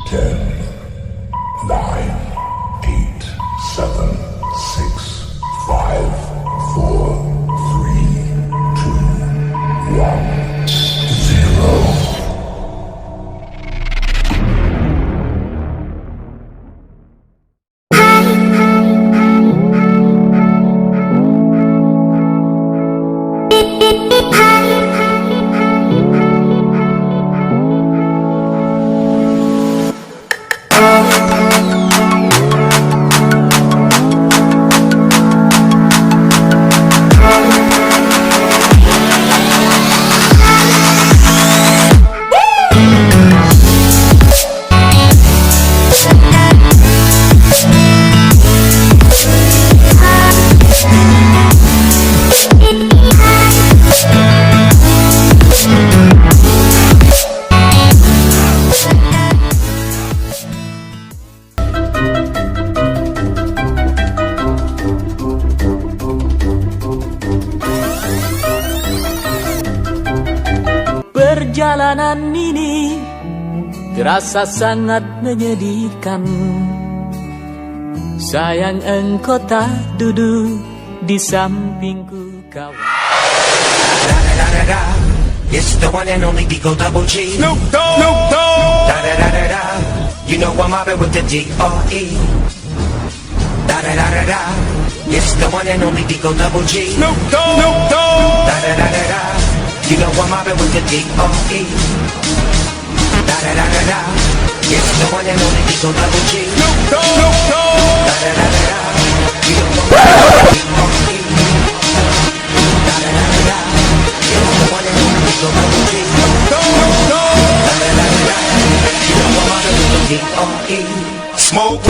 10, 9, 8, 7, 6, 5, 4, 3, 2, 1, 0. Perjalanan ini terasa sangat menyedihkan. Sayang engkau tak duduk di sampingku kawan. It's the one and only Digo Double G. Snoop Dogg. Snoop Dogg. Da da da da da. You know I'm mobbing with the D.R.E. Da da da da da. It's the one and only Digo Double G. Snoop Dogg. Snoop Dogg. Da da da da da. You know I'm mobbing with the D.R.E. Da da da da da. It's the one and only Digo Double G. Snoop Dogg. Snoop Dogg. Da da da da da. You know I'm mobbing with the D.R.E. Da da da da da. It's the one and only Digo Double G. Snoop Dogg. Da da da da da. You know I'm mobbing with the D.R.E. Smoke.